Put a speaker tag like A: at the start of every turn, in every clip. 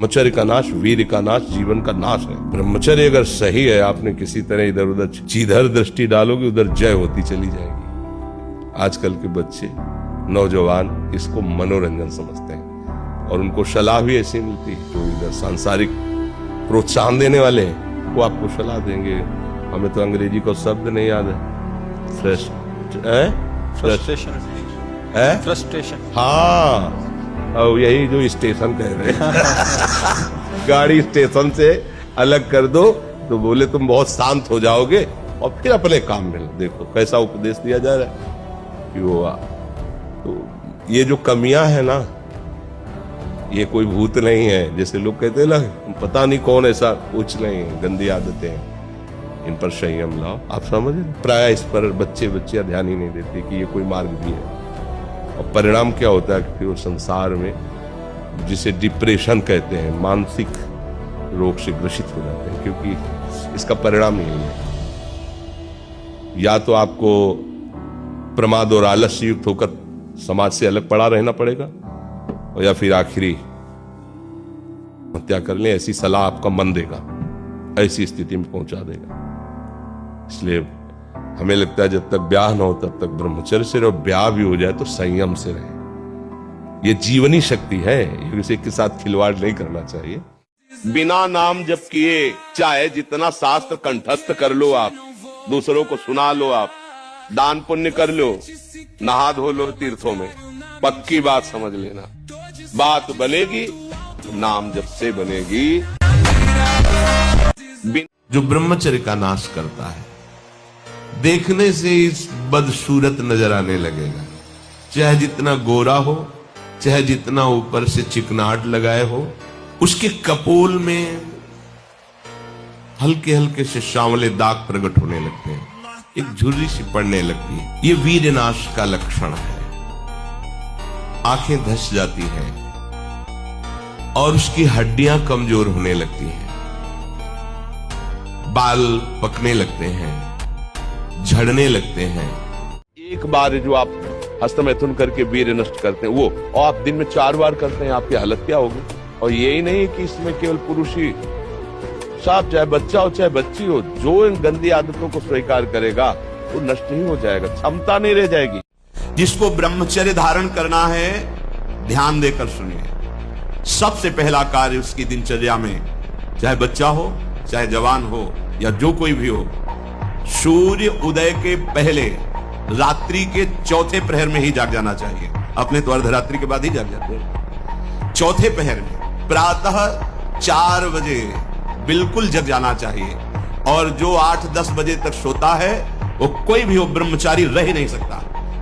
A: ब्रह्मचर्य का नाश वीर का नाश जीवन का नाश है। ब्रह्मचर्य अगर सही है, आपने किसी तरह इधर उधर जिधर दृष्टि डालोगे उधर जय होती चली जाएगी। आजकल के बच्चे नौजवान इसको मनोरंजन समझते हैं और उनको सलाह भी ऐसी मिलती है। जो इधर सांसारिक प्रोत्साहन देने वाले हैं वो आपको सलाह देंगे। हमें तो अंग्रेजी को शब्द नहीं याद है, फ्रस्ट्रेशन। हाँ, और यही जो स्टेशन कह रहे हैं गाड़ी स्टेशन से अलग कर दो तो बोले तुम बहुत शांत हो जाओगे और फिर अपने काम में देखो कैसा उपदेश दिया जा रहा है कि वो तो ये जो कमियां है ना, ये कोई भूत नहीं है जैसे लोग कहते हैं ना, पता नहीं कौन, ऐसा कुछ नहीं है। गंदी आदतें हैं, इन पर संयम लाओ। आप समझ रहे, प्राय इस पर बच्चे ध्यान ही नहीं देते कि ये कोई मार्ग भी है। और परिणाम क्या होता है कि फिर वो संसार में जिसे डिप्रेशन कहते हैं, मानसिक रोग से ग्रसित हो जाते हैं, क्योंकि इसका परिणाम यही है। या तो आपको प्रमाद और आलस से युक्त होकर समाज से अलग पड़ा रहना पड़ेगा, और या फिर आखिरी हत्या कर ले, ऐसी सलाह आपका मन देगा, ऐसी स्थिति में पहुंचा देगा। इसलिए हमें लगता है जब तक ब्याह ना हो तब तक ब्रह्मचर्य से रहो, ब्याह भी हो जाए तो संयम से रहे। ये जीवनी शक्ति है, इसे के साथ खिलवाड़ नहीं करना चाहिए। बिना नाम जप किए चाहे जितना शास्त्र कंठस्थ कर लो आप, दूसरों को सुना लो आप, दान पुण्य कर लो, नहा धो लो तीर्थों में, पक्की बात समझ लेना, बात बनेगी नाम जप से बनेगी। जो ब्रह्मचर्य का नाश करता है, देखने से इस बदसूरत नजर आने लगेगा, चाहे जितना गोरा हो, चाहे जितना ऊपर से चिकनाहट लगाए हो, उसके कपोल में हल्के हल्के से सांवले दाग प्रकट होने लगते हैं, एक झुर्री सी पड़ने लगती है। ये वीर नाश का लक्षण है। आंखें धस जाती हैं और उसकी हड्डियां कमजोर होने लगती हैं, बाल पकने लगते हैं, झड़ने लगते हैं। एक बार जो आप हस्तमैथुन करके वीर्य नष्ट करते हैं वो, और आप दिन में 4 बार करते हैं, आपकी हालत क्या होगी। और यही नहीं कि इसमें केवल पुरुष ही, साफ चाहे बच्चा हो चाहे बच्ची हो, जो इन गंदी आदतों को स्वीकार करेगा वो नष्ट ही हो जाएगा, क्षमता नहीं रह जाएगी। जिसको ब्रह्मचर्य धारण करना है ध्यान देकर सुनिए। सबसे पहला कार्य उसकी दिनचर्या में, चाहे बच्चा हो चाहे जवान हो या जो कोई भी हो, सूर्य उदय के पहले रात्रि के चौथे प्रहर में ही जाग जाना चाहिए। अपने तो अर्धरात्रि के बाद ही जाग जाते हैं, चौथे प्रहर में प्रातः 4 बजे बिल्कुल जग जाना चाहिए। और जो 8-10 बजे तक सोता है वो कोई भी हो, ब्रह्मचारी रह ही नहीं सकता,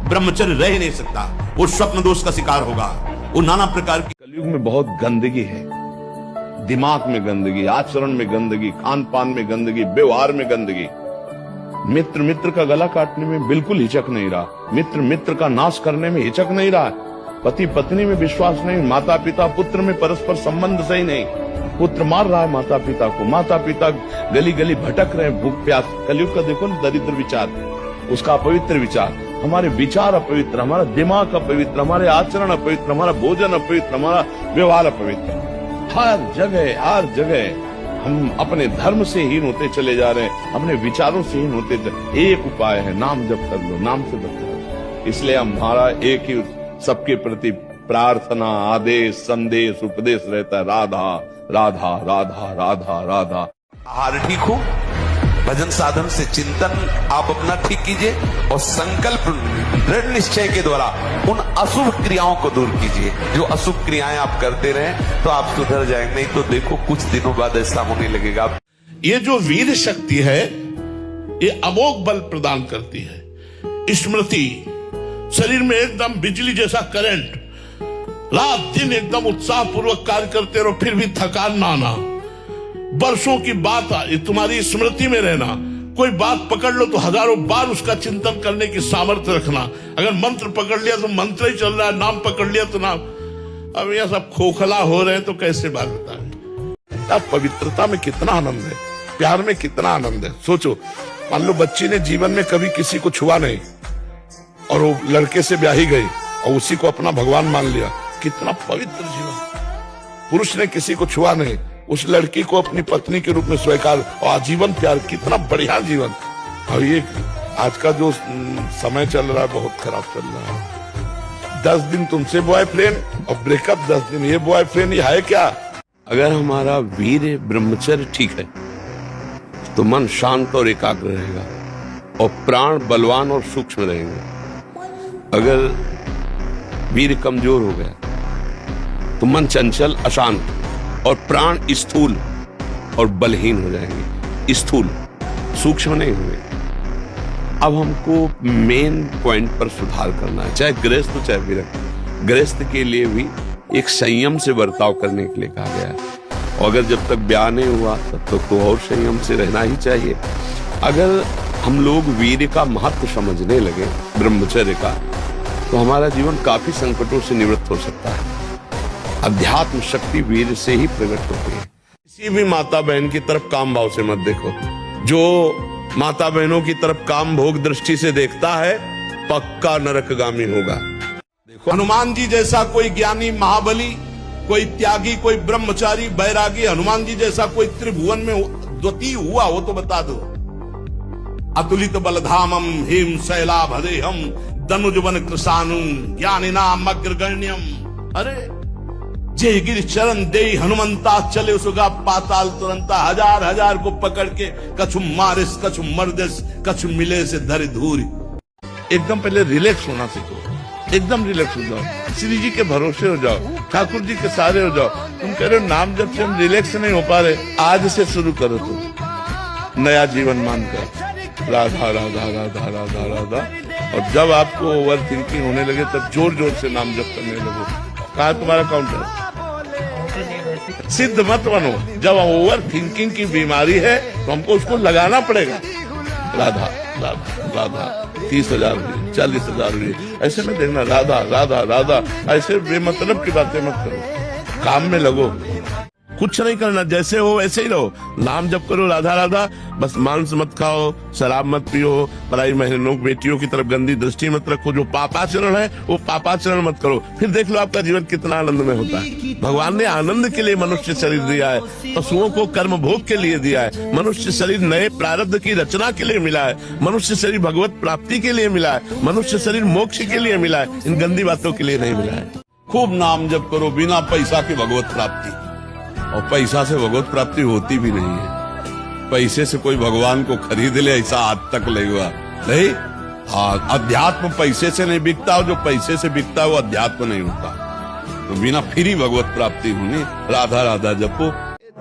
A: ब्रह्मचर्य रह ही नहीं सकता, वो स्वप्न दोष का शिकार होगा, वो नाना प्रकार की। कलयुग में बहुत गंदगी है, दिमाग में गंदगी, आचरण में गंदगी, खान पान में गंदगी, व्यवहार में गंदगी। मित्र मित्र का गला काटने में बिल्कुल हिचक नहीं रहा, मित्र मित्र का नाश करने में हिचक नहीं रहा, पति पत्नी में विश्वास नहीं, माता पिता पुत्र में परस्पर संबंध सही नहीं, पुत्र मार रहा है माता पिता को, माता पिता गली गली भटक रहे हैं, भूख प्यास। कलयुग का देखो ना, दरिद्र विचार, उसका अपवित्र विचार, हमारे विचार अपवित्र, हमारा दिमाग अपवित्र, हमारे आचरण अपवित्र, हमारा भोजन अपवित्र, हमारा व्यवहार अपवित्र। हर जगह हम अपने धर्म से हीन होते चले जा रहे हैं, अपने विचारों से हीन होते चले। एक उपाय है, नाम जप कर लो, नाम से बचो। इसलिए हमारा एक ही सबके प्रति प्रार्थना, आदेश, संदेश, उपदेश रहता है, राधा राधा राधा राधा राधा।
B: आहार ठीक हो, भजन साधन से चिंतन आप अपना ठीक कीजिए और संकल्प दृढ़ निश्चय के द्वारा उन अशुभ क्रियाओं को दूर कीजिए। जो अशुभ क्रियाएं आप करते रहे तो आप सुधर जाएंगे, नहीं तो देखो कुछ दिनों बाद ऐसा होने लगेगा।
C: ये जो वीर शक्ति है ये अमोघ बल प्रदान करती है। स्मृति, शरीर में एकदम बिजली जैसा करंट, रात दिन एकदम उत्साह पूर्वक कार्य करते रहो, फिर भी थकान ना आना, वर्षों की बात तुम्हारी स्मृति में रहना, कोई बात पकड़ लो तो हजारों बार उसका चिंतन करने की सामर्थ्य रखना। अगर मंत्र पकड़ लिया तो मंत्र ही चल रहा है, नाम पकड़ लिया तो नाम। अब यह सब खोखला हो रहे हैं तो कैसे बात बताएं। अब पवित्रता में कितना आनंद है, प्यार में कितना आनंद है। सोचो, मान लो बच्ची ने जीवन में कभी किसी को छुआ नहीं और वो लड़के से ब्याही गई और उसी को अपना भगवान मान लिया, कितना पवित्र जीवन। पुरुष ने किसी को छुआ नहीं, उस लड़की को अपनी पत्नी के रूप में स्वीकार और आजीवन प्यार, कितना बढ़िया जीवन। और ये आज का जो समय चल रहा है बहुत खराब चल रहा है। 10 दिन तुमसे बॉयफ्रेंड और ब्रेकअप 10 दिन ये बॉयफ्रेंड, ये है क्या?
A: अगर हमारा वीर ब्रह्मचर्य ठीक है तो मन शांत और एकाग्र रहेगा और प्राण बलवान और सूक्ष्म रहेंगे। अगर वीर कमजोर हो गया तो मन चंचल अशांत और प्राण स्थूल और बलहीन हो जाएंगे, स्थूल सूक्ष्म नहीं होंगे। अब हमको मेन पॉइंट पर सुधार करना है, चाहे गृहस्थ हो चाहे विरक्त। गृहस्थ के लिए भी एक संयम से बर्ताव करने के लिए कहा गया है, और अगर जब तक ब्याह नहीं हुआ तब तक तो और संयम से रहना ही चाहिए। अगर हम लोग वीर का महत्व समझने लगे, ब्रह्मचर्य का, तो हमारा जीवन काफी संकटों से निवृत्त हो सकता है। अध्यात्म शक्ति वीर से ही प्रकट होती है।
C: किसी भी माता बहन की तरफ काम भाव से मत देखो। जो माता बहनों की तरफ काम भोग दृष्टि से देखता है पक्का नरकगामी होगा। देखो, हनुमान जी जैसा कोई ज्ञानी महाबली, कोई त्यागी, कोई ब्रह्मचारी बैरागी, हनुमान जी जैसा कोई त्रिभुवन में द्वितीय हुआ हो तो बता दो। अतुलित बलधामम हिम शैलाभदेहम दनुजवन कृशानुम ज्ञानिनाम अग्रगण्यम। अरे जय गिर चरण दे हनुमंता चले सुगा पाताल तुरंता। हजार हजार को पकड़ के कछु मारिस कछु मर्दिस कछु मिले से धरे धूरी। एकदम पहले रिलैक्स होना सीखो, एकदम रिलैक्स हो जाओ, श्री जी के भरोसे हो जाओ, ठाकुर जी के सहारे हो जाओ। तुम कह रहे हो नाम जब से हम रिलैक्स नहीं हो पा रहे, आज से शुरू करो तुम नया जीवन मानकर राधा राधा राधा राधा राधा। और जब आपको ओवर थिंकिंग होने लगे तब जोर जोर से नाम जप करने लगो। कहा तुम्हारा काउंटर? सिद्ध मत बनो। जब ओवर थिंकिंग की बीमारी है तो हमको उसको लगाना पड़ेगा। राधा राधा राधा 30,000 हुई, 40,000 हुई, ऐसे में देखना राधा राधा राधा। ऐसे बेमतलब की बातें मत करो, काम में लगो। कुछ नहीं करना, जैसे हो वैसे ही रहो। नाम जप करो राधा राधा, बस मांस मत खाओ, शराब मत पियो, पराई बहनों बेटियों की तरफ गंदी दृष्टि मत रखो। जो पापाचरण है वो पापाचरण मत करो। फिर देख लो आपका जीवन कितना आनंद में होता है। भगवान ने आनंद के लिए मनुष्य शरीर दिया है, पशुओं को कर्म भोग के लिए दिया है। मनुष्य शरीर नए प्रारब्ध की रचना के लिए मिला है। मनुष्य शरीर भगवत प्राप्ति के लिए मिला है। मनुष्य शरीर मोक्ष के लिए मिला है, इन गंदी बातों के लिए नहीं मिला है। खूब नाम जप करो, बिना पैसा की भगवत प्राप्ति। और पैसा से भगवत प्राप्ति होती भी नहीं है। पैसे से कोई भगवान को खरीद ले ऐसा आज तक नहीं हुआ। नहीं, अध्यात्म पैसे से नहीं बिकता, और जो पैसे से बिकता है वो अध्यात्म नहीं होता। तो बिना फ्री भगवत प्राप्ति होनी। राधा राधा जपो।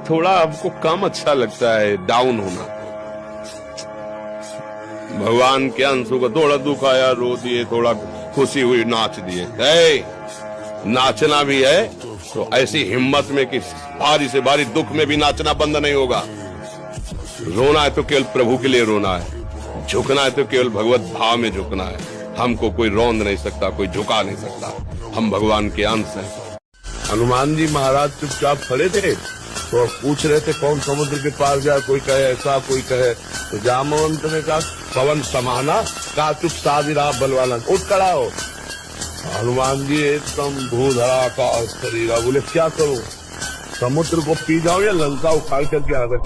A: थोड़ा आपको कम अच्छा लगता है डाउन होना। भगवान के अंशों का थोड़ा दुख आया रो दिए, थोड़ा खुशी हुई नाच दिए। नाचना भी है तो ऐसी हिम्मत में कि भारी से भारी दुख में भी नाचना बंद नहीं होगा। रोना है तो केवल प्रभु के लिए रोना है, झुकना है तो केवल भगवत भाव में झुकना है। हमको कोई रौंद नहीं सकता, कोई झुका नहीं सकता। हम भगवान के अंश हैं।
C: हनुमान जी महाराज चुपचाप खड़े थे तो पूछ रहे थे कौन समुद्र के पार जाए। कोई कहे ऐसा, कोई कहे तो जामवंत ने कहा पवन समाना, कहा चुप साधिरा बलवाना, उठ खड़ा हो। हनुमान जी एकदम भूधरा का शरीर, बोले क्या करूं, समुद्र को पी जाओ या लंका उखाड़ करके आ गए।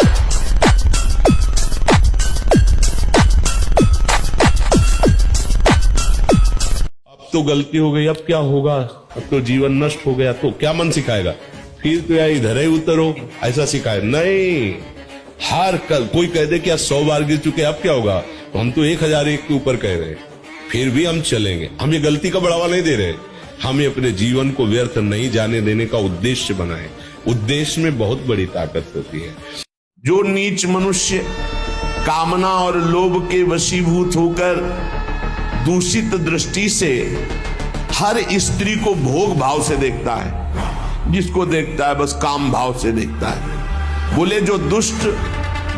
C: अब तो गलती हो गई, अब क्या होगा, अब तो जीवन नष्ट हो गया, तो क्या मन सिखाएगा? फिर तो यार इधर ही उतरो, ऐसा सिखाए नहीं। हार कल कोई कह दे कि आज 100 बार गिर चुके, अब क्या होगा? तो हम तो 1001 के ऊपर कह रहे हैं, फिर भी हम चलेंगे। हम ये गलती का बढ़ावा नहीं दे रहे, हमें अपने जीवन को व्यर्थ नहीं जाने देने का उद्देश्य बनाए। उद्देश्य में बहुत बड़ी ताकत होती है। जो नीच मनुष्य कामना और लोभ के वशीभूत होकर दूषित दृष्टि से हर स्त्री को भोग भाव से देखता है, जिसको देखता है बस काम भाव से देखता है। बोले जो दुष्ट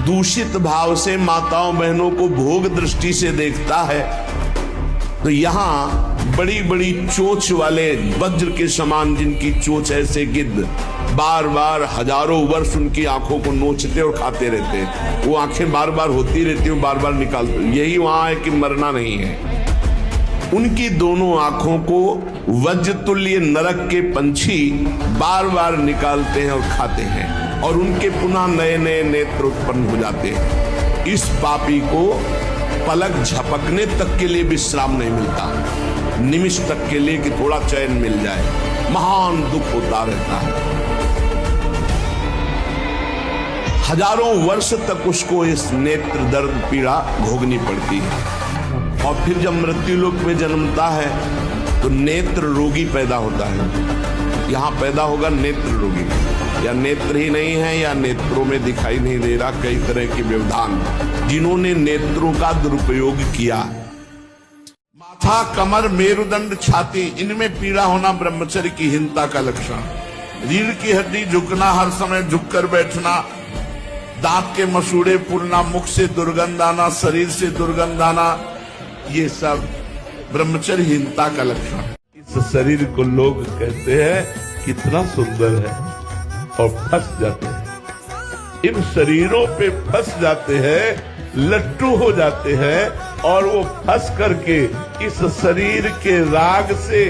C: दूषित भाव से माताओं बहनों को भोग दृष्टि से देखता है, तो यहाँ बड़ी बड़ी चोंच वाले वज्र के समान जिनकी चोंच ऐसे गिद्ध बार बार हजारों वर्ष उनकी आंखों को नोचते और खाते रहते हैं। वो आंखें बार बार होती रहती हैं, बार बार निकालते। यही वहां है कि मरना नहीं है। उनकी दोनों आंखों को वज्रतुल्य नरक के पंछी बार बार निकालते हैं और खाते हैं, और उनके पुनः नए नए नेत्र उत्पन्न हो जाते हैं। इस पापी को पलक झपकने तक के लिए विश्राम नहीं मिलता, निमिष तक के लिए कि थोड़ा चैन मिल जाए, महान दुख होता रहता है। हजारों वर्ष तक उसको इस नेत्र दर्द पीड़ा भोगनी पड़ती है, और फिर जब मृत्यु लोक में जन्मता है तो नेत्र रोगी पैदा होता है। यहाँ पैदा होगा नेत्र रोगी, या नेत्र ही नहीं है या नेत्रों में दिखाई नहीं दे रहा, कई तरह के व्यवधान, जिन्होंने नेत्रों का दुरुपयोग किया। माथा, कमर, मेरुदंड, छाती, इनमें पीड़ा होना ब्रह्मचर्य की हीनता का लक्षण। रीढ़ की हड्डी झुकना, हर समय झुककर बैठना, दांत के मसूड़े फूलना, मुख से दुर्गंध आना, शरीर से दुर्गंध आना, ये सब ब्रह्मचर्यहीनता का लक्षण है। इस शरीर को लोग कहते हैं कितना सुंदर है, और फंस जाते हैं, इन शरीरों पे फंस जाते हैं, लट्टू हो जाते हैं, और वो फंस करके इस शरीर के राग से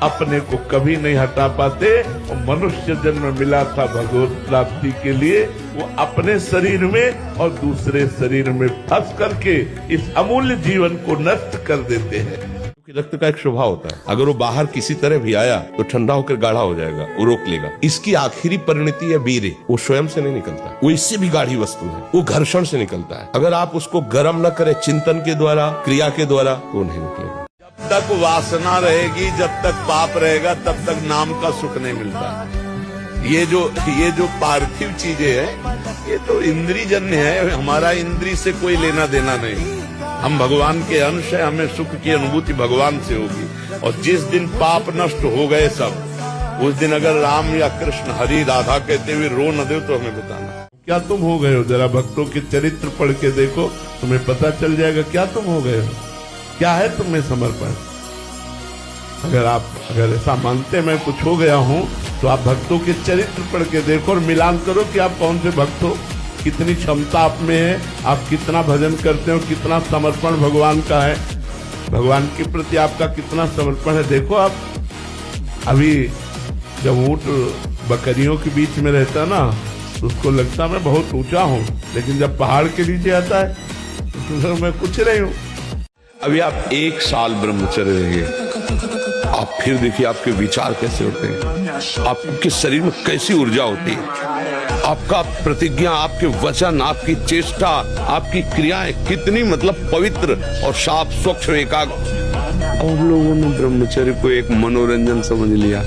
C: अपने को कभी नहीं हटा पाते। और मनुष्य जन्म मिला था भगवत प्राप्ति के लिए, वो अपने शरीर में और दूसरे शरीर में फंस करके इस अमूल्य जीवन को नष्ट कर देते हैं। क्योंकि रक्त का एक स्वभाव होता है, अगर वो बाहर किसी तरह भी आया तो ठंडा होकर गाढ़ा हो जाएगा, वो रोक लेगा। इसकी आखिरी परिणति है वीर्य, वो स्वयं से नहीं निकलता, वो इससे भी गाढ़ी वस्तु है, वो घर्षण से निकलता है। अगर आप उसको गर्म न करें चिंतन के द्वारा, क्रिया के द्वारा, वो नहीं निकलेगा। जब तक वासना रहेगी, जब तक पाप रहेगा, तब तक नाम का सुख नहीं मिलता। ये जो पार्थिव चीजें हैं, ये तो इंद्रिय जन्य है, हमारा इंद्रिय से कोई लेना देना नहीं। हम भगवान के अंश हैं, हमें सुख की अनुभूति भगवान से होगी। और जिस दिन पाप नष्ट हो गए सब, उस दिन अगर राम या कृष्ण, हरि, राधा कहते हुए रो न दे तो हमें बताना क्या तुम हो गए हो। जरा भक्तों के चरित्र पढ़ के देखो, तुम्हें पता चल जाएगा क्या तुम हो गए हो, क्या है तुम्हें समर्पण। अगर ऐसा मानते मैं कुछ हो गया हूँ, तो आप भक्तों के चरित्र पढ़ के देखो और मिलान करो कि आप कौन से भक्त हो, कितनी क्षमता आप में है, आप कितना भजन करते हो, कितना समर्पण भगवान का है, भगवान के प्रति आपका कितना समर्पण है। देखो आप अभी जब ऊंट बकरियों के बीच में रहता ना, तो उसको लगता मैं बहुत ऊंचा हूँ, लेकिन जब पहाड़ के नीचे आता है तो मैं कुछ नहीं हूँ। अभी आप 1 साल ब्रह्मचर्य रहिए, आप फिर देखिए आपके विचार कैसे होते हैं, आपके शरीर में कैसी ऊर्जा होती है, आपका प्रतिज्ञा, आपके वचन, आपकी चेष्टा, आपकी क्रियाएं कितनी पवित्र और साफ, स्वच्छ, एकाग्र। और लोगों ने ब्रह्मचर्य को एक मनोरंजन समझ लिया।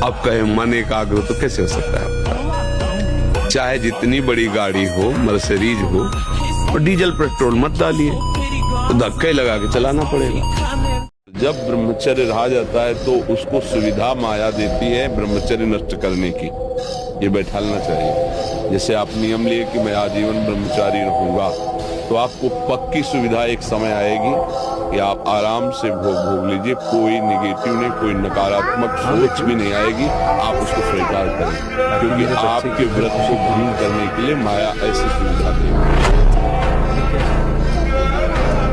C: अब कहे मन एकाग्र तो कैसे हो सकता है। चाहे जितनी बड़ी गाड़ी हो, मर्सिडीज हो, और डीजल पेट्रोल मत डालिए, तो धक्के लगा के चलाना पड़ेगा। जब ब्रह्मचर्य रहा जाता है तो उसको सुविधा माया देती है ब्रह्मचर्य नष्ट करने की, ये बैठालना चाहिए। जैसे आप नियम लिए कि मैं आजीवन ब्रह्मचारी रहूंगा, तो आपको पक्की सुविधा एक समय आएगी कि आप आराम से भोग लीजिए, कोई निगेटिव नहीं, कोई नकारात्मक सोच भी नहीं आएगी, आप उसको स्वीकार करें, क्योंकि आपके व्रत को भंग करने के लिए माया ऐसी सुविधा देगी।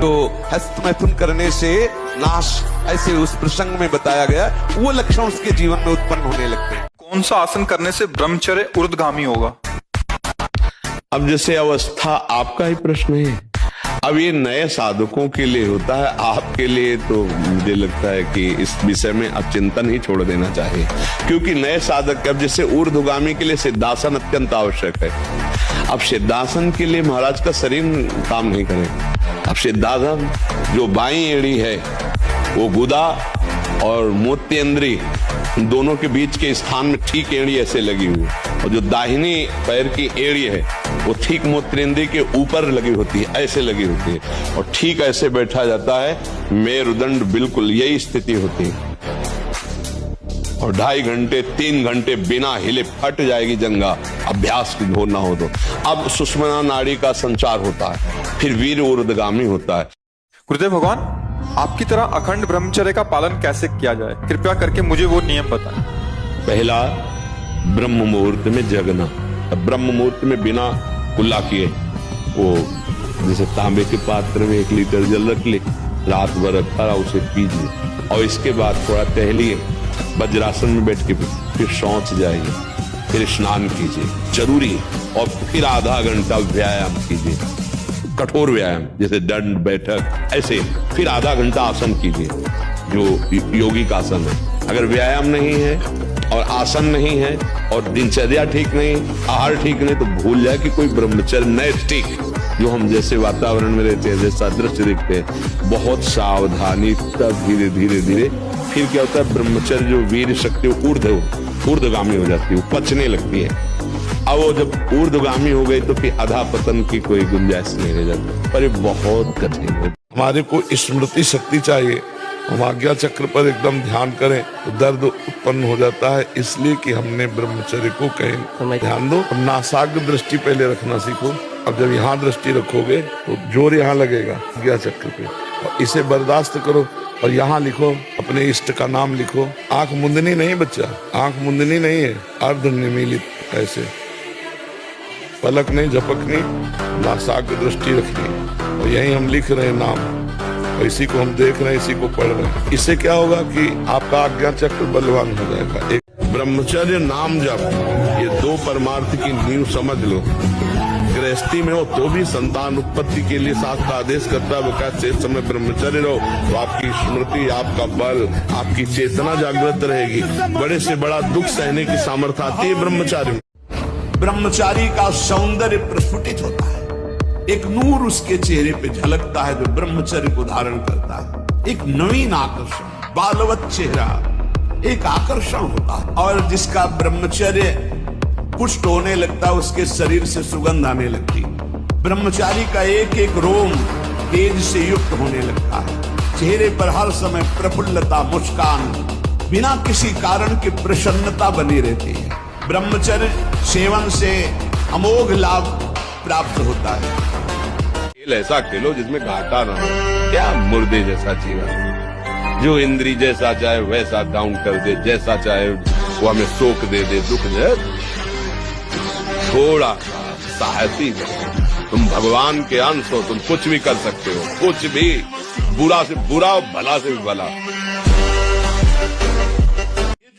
B: तो हस्त मैथुन करने से नाश, ऐसे उस प्रसंग में बताया गया, वो लक्षण उसके जीवन में उत्पन्न होने लगते हैं।
D: कौन सा आसन करने से ब्रह्मचर्य ऊर्ध्वगामी होगा?
C: अब जैसे अवस्था आपका ही प्रश्न है, अब ये नए साधकों के लिए होता है, आपके लिए तो मुझे लगता है कि इस विषय में अब चिंतन ही छोड़ देना चाहिए, क्योंकि नए साधक, अब जैसे ऊर्ध्वगामी के लिए सिद्धासन अत्यंत आवश्यक है। अब सिद्धासन के लिए महाराज का शरीर काम नहीं करेगा। अब सिद्धासन, जो बाईं एड़ी है वो गुदा और मोत्येंद्री दोनों के बीच के स्थान में ठीक एड़ी ऐसे लगी हुई, और जो दाहिनी पैर की एड़ी है वो ठीक मोत्रेंद्री के ऊपर लगी होती है, ऐसे लगी होती है, और ठीक ऐसे बैठा जाता है, मेरुदंड बिल्कुल यही स्थिति होती है, और 2.5 घंटे 3 घंटे बिना हिले फट जाएगी जंघा, अभ्यास हो ना हो तो। अब सुषुम्ना नाड़ी का संचार होता है, फिर वीर ऊर्ध्वगामी होता है।
D: गुरुदेव भगवान, आपकी तरह अखंड ब्रह्मचर्य का पालन कैसे किया जाए, कृपया करके मुझे वो नियम बताएं।
C: पहला, ब्रह्म मुहूर्त में जगना। ब्रह्म मुहूर्त में बिना कुल्ला किए, वो जैसे तांबे के पात्र में 1 लीटर जल रख ले,
A: रात भर रखा रहा, उसे पीजिए और इसके बाद थोड़ा टहलिए, वज्रासन में बैठ के फिर शौच जाइए, फिर स्नान कीजिए जरूरी है, और फिर आधा घंटा व्यायाम कीजिए, कठोर व्यायाम जैसे दंड बैठक, ऐसे फिर आधा घंटा आसन कीजिए जो योगी का आसन है। अगर व्यायाम नहीं है और आसन नहीं है और दिनचर्या ठीक नहीं, आहार ठीक नहीं, तो भूल जाए कि कोई ब्रह्मचर्य नैष्ठिक जो हम जैसे वातावरण में रहते हैं, जैसा दृश्य देखते हैं, बहुत सावधानी, तब धीरे धीरे धीरे फिर क्या होता है, ब्रह्मचर्य जो वीर शक्ति ऊर्ध्वगामी हो जाती है, वो पचने लगती है। अब वो जब ऊर्ध्वगामी हो गई तो फिर अधा पतन की कोई गुंजाइश नहीं रह जाती, पर ये बहुत कठिन है।
C: हमारे को स्मृति शक्ति चाहिए। हम आज्ञा चक्र पर एकदम ध्यान करें तो दर्द उत्पन्न हो जाता है, इसलिए कि हमने ब्रह्मचर्य को कहीं ध्यान दो। अब नासाग्र दृष्टि पहले रखना सीखो। अब जब यहाँ दृष्टि रखोगे तो जोर यहाँ लगेगा आज्ञा चक्र पे, और इसे बर्दाश्त करो। और यहाँ लिखो, अपने इष्ट का नाम लिखो। आंख मुंदनी नहीं बच्चा, आंख मुंदनी नहीं है, अर्ध निमीलित ऐसे, पलक नहीं, झपक नहीं, नासाग्र दृष्टि रखनी। और यही हम लिख रहे हैं नाम, और इसी को हम देख रहे हैं, इसी को पढ़ रहे हैं। इससे क्या होगा कि आपका आज्ञा चक्र बलवान हो जाएगा। एक ब्रह्मचर्य, नाम जप, ये दो परमार्थ की नींव समझ लो। गृहस्थी में हो तो भी संतान उत्पत्ति के लिए शास्त्र आदेश करता है, वो कहते शेष समय ब्रह्मचर्य रहो, तो आपकी स्मृति, आपका बल, आपकी चेतना जागृत रहेगी। बड़े से बड़ा दुख सहने की सामर्थ्य आती है ब्रह्मचारी में। ब्रह्मचारी का सौंदर्य प्रस्फुटित होता है, एक नूर उसके चेहरे पे झलकता है जो ब्रह्मचर्य को धारण करता है। एक नवीन आकर्षण, बालवत चेहरा, एक आकर्षण होता है। और जिसका ब्रह्मचर्य पुष्ट होने लगता है, उसके शरीर से सुगंध आने लगती। ब्रह्मचारी का एक एक रोम तेज से युक्त होने लगता है, चेहरे पर हर समय प्रफुल्लता, मुस्कान, बिना किसी कारण की प्रसन्नता बनी रहती है। ब्रह्मचर्य सेवन से अमोघ लाभ प्राप्त होता है।
A: खेल ऐसा खेलो जिसमें घाटा ना हो। क्या मुर्दे जैसा जीवन, जो इंद्री जैसा चाहे वैसा डाउन कर दे, जैसा चाहे वो हमें शोक दे दे, दुख दे। थोड़ा साहसी बनो, तुम भगवान के अंश हो, तुम कुछ भी कर सकते हो, कुछ भी, बुरा से बुरा और भला से भी भला।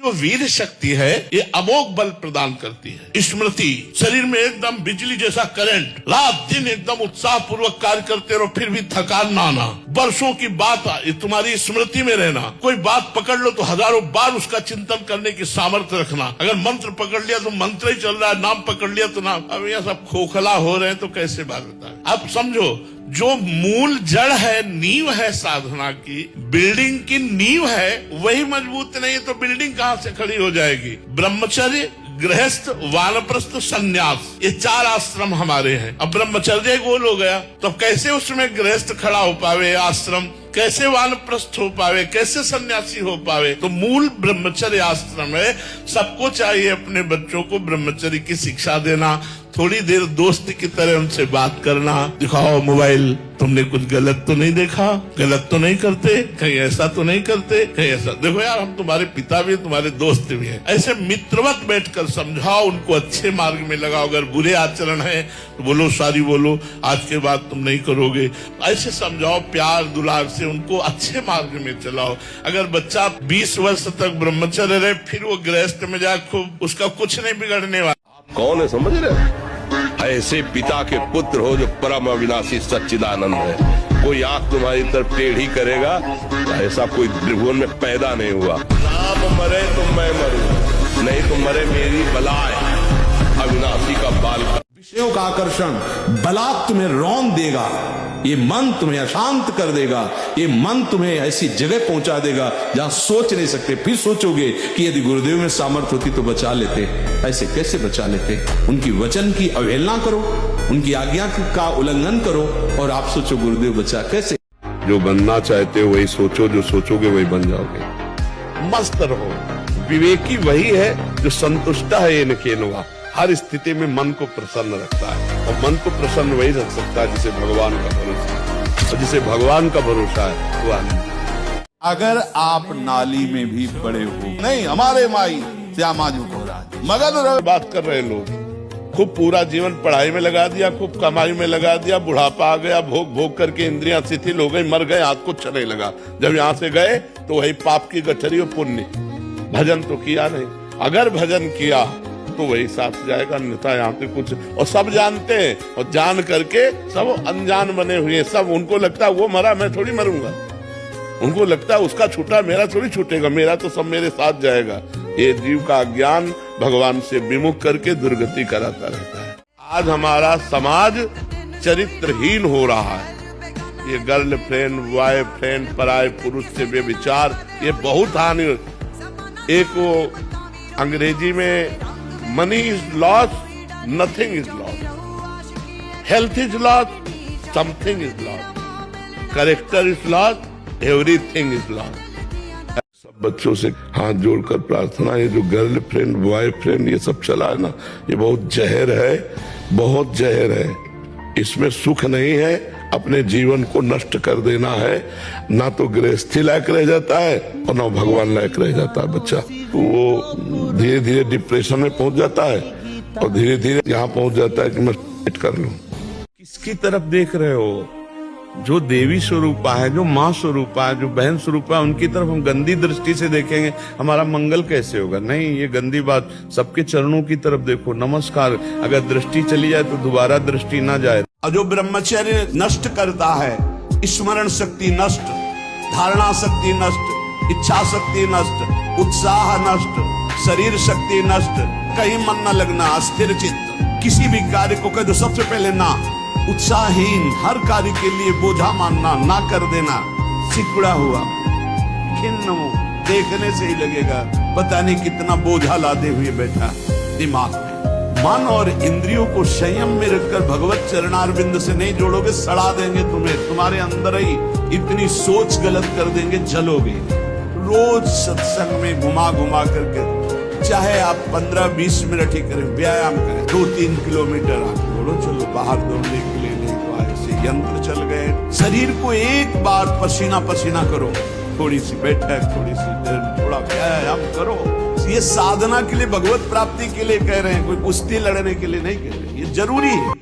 A: जो वीर शक्ति है ये अमोघ बल प्रदान करती है। स्मृति, शरीर में एकदम बिजली जैसा करंट, रात दिन एकदम उत्साह पूर्वक कार्य करते रहो, फिर भी थकान ना आना। वर्षों की बात तुम्हारी स्मृति में रहना। कोई बात पकड़ लो तो हजारों बार उसका चिंतन करने की सामर्थ्य रखना। अगर मंत्र पकड़ लिया तो मंत्र ही चल रहा है, नाम पकड़ लिया तो नाम। अब यह सब खोखला हो रहे हैं तो कैसे बात बताएं। अब समझो, जो मूल जड़ है, नींव है साधना की, बिल्डिंग की नींव है, वही मजबूत नहीं है तो बिल्डिंग कहां से खड़ी हो जाएगी। ब्रह्मचर्य, गृहस्थ, वानप्रस्थ, संन्यास, ये चार आश्रम हमारे हैं। अब ब्रह्मचर्य गोल हो गया तो कैसे उसमें गृहस्थ खड़ा हो पावे, आश्रम कैसे वानप्रस्थ हो पावे, कैसे सन्यासी हो पावे। तो मूल ब्रह्मचर्य आश्रम है। सबको चाहिए अपने बच्चों को ब्रह्मचर्य की शिक्षा देना, थोड़ी देर दोस्त की तरह उनसे बात करना। दिखाओ मोबाइल, तुमने कुछ गलत तो नहीं देखा, गलत तो नहीं करते, कहीं ऐसा तो नहीं करते, कहीं ऐसा। देखो यार, हम तुम्हारे पिता भी, तुम्हारे दोस्त भी हैं। ऐसे मित्रवत बैठकर समझाओ, उनको अच्छे मार्ग में लगाओ। अगर बुरे आचरण है तो बोलो, सॉरी बोलो, आज के बाद तुम नहीं करोगे। ऐसे समझाओ, प्यार दुलार से उनको अच्छे मार्ग में चलाओ। अगर बच्चा 20 वर्ष तक ब्रह्मचर्य रहे, फिर वो गृहस्थ में जाए, खूब, उसका कुछ नहीं बिगड़ने वाला। कौन है समझ रहे? ऐसे पिता के पुत्र हो जो परम अविनाशी सच्चिदानंद है। कोई आंख तुम्हारी तरफ टेढ़ी करेगा, ऐसा कोई त्रिभुवन में पैदा नहीं हुआ। राम मरे तो मैं मरूं, नहीं तो मरे मेरी बलाए, अविनाशी का बाल।
E: विषयों का आकर्षण बलात् तुम्हें रौंद देगा, ये मन तुम्हें अशांत कर देगा, ये मन तुम्हें ऐसी जगह पहुंचा देगा जहां सोच नहीं सकते। फिर सोचोगे कि यदि गुरुदेव में सामर्थ्य होती तो बचा लेते। ऐसे कैसे बचा लेते? उनकी वचन की अवहेलना करो, उनकी आज्ञा का उल्लंघन करो, और आप सोचो गुरुदेव बचा कैसे।
A: जो बनना चाहते हो वही सोचो, जो सोचोगे वही बन जाओगे।
C: मस्त रहो। विवेकी वही है जो संतुष्ट है ये नकेनुआ, हर स्थिति में मन को प्रसन्न रखता है। और मन को प्रसन्न वही रख सकता है जिसे भगवान का भरोसा है, और जिसे भगवान का भरोसा है वो आनंद।
E: अगर आप नाली में भी पड़े हो, नहीं हमारे माई श्यामा जी को राज मगन रहे।
C: बात कर रहे लोग, खूब पूरा जीवन पढ़ाई में लगा दिया, खूब कमाई में लगा दिया, बुढ़ापा आ गया, भोग भोग करके इंद्रियां शिथिल हो गई, मर गए, हाथ कुछ चलने लगा। जब यहाँ से गए तो वही पाप की गठरी और पुण्य। भजन तो किया नहीं, अगर भजन किया तो वही साथ जाएगा, अन्यथा यहाँ पे कुछ। और सब जानते हैं, और जान करके सब अनजान बने हुए, सब उनको लगता है वो मरा मैं थोड़ी मरूंगा, उनको लगता है उसका छूटा मेरा थोड़ी छूटेगा, मेरा तो सब मेरे साथ जाएगा। ये जीव का ज्ञान भगवान से विमुख करके दुर्गति कराता रहता है। आज हमारा समाज चरित्रहीन हो रहा है। ये गर्लफ्रेंड, बॉयफ्रेंड, पराये पुरुष से व्यभिचार, ये बहुत हानि। एक वो अंग्रेजी में money is loss, nothing is loss, health is loss, something is loss, character is loss, everything is loss. सब बच्चों से हाथ जोड़कर प्रार्थना, ये जो गर्लफ्रेंड, बॉयफ्रेंड ये सब चला है ना, ये बहुत जहर है, बहुत जहर है। इसमें सुख नहीं है, अपने जीवन को नष्ट कर देना है। ना तो गृहस्थी लायक रह जाता है और ना भगवान लायक रह जाता है बच्चा। तो वो धीरे धीरे डिप्रेशन में पहुंच जाता है और धीरे धीरे यहाँ पहुंच जाता है कि मैं कर लूं। किसकी तरफ देख रहे हो? जो देवी स्वरूपा है, जो माँ स्वरूपा है, जो बहन स्वरूपा है, उनकी तरफ हम गंदी दृष्टि से देखेंगे, हमारा मंगल कैसे होगा? नहीं, ये गंदी बात। सबके चरणों की तरफ देखो, नमस्कार। अगर दृष्टि चली जाए तो दोबारा दृष्टि ना जाए।
E: और जो ब्रह्मचर्य नष्ट करता है, स्मरण शक्ति नष्ट, धारणा शक्ति नष्ट, इच्छा शक्ति नष्ट, उत्साह नष्ट, शरीर शक्ति नष्ट, कहीं मन न लगना, अस्थिर चित्त, किसी भी कार्य को कह दो सबसे पहले ना, उत्साहहीन, हर कार्य के लिए बोझा मानना, ना कर देना, सिकुड़ा हुआ, खिन्न मुंह, देखने से ही लगेगा पता नहीं कितना बोझा लादे हुए बैठा दिमाग में। मन और इंद्रियों को संयम में रखकर भगवत चरणारविंद से नहीं जोड़ोगे, सड़ा देंगे तुम्हें। तुम्हारे अंदर ही इतनी सोच गलत कर देंगे, जलोगे। रोज सत्संग में घुमा घुमा करके, चाहे आप 15-20 मिनट ही करें, व्यायाम करें, 2-3 किलोमीटर आप दौड़ो, चलो बाहर दौड़ने के लिए नहीं तो ऐसे यंत्र चल गए। शरीर को एक बार पसीना पसीना करो, थोड़ी सी बैठक, थोड़ी सी थोड़ा व्यायाम करो। ये साधना के लिए, भगवत प्राप्ति के लिए कह रहे हैं, कोई कुश्ती लड़ने के लिए नहीं कह रहे, ये जरूरी है।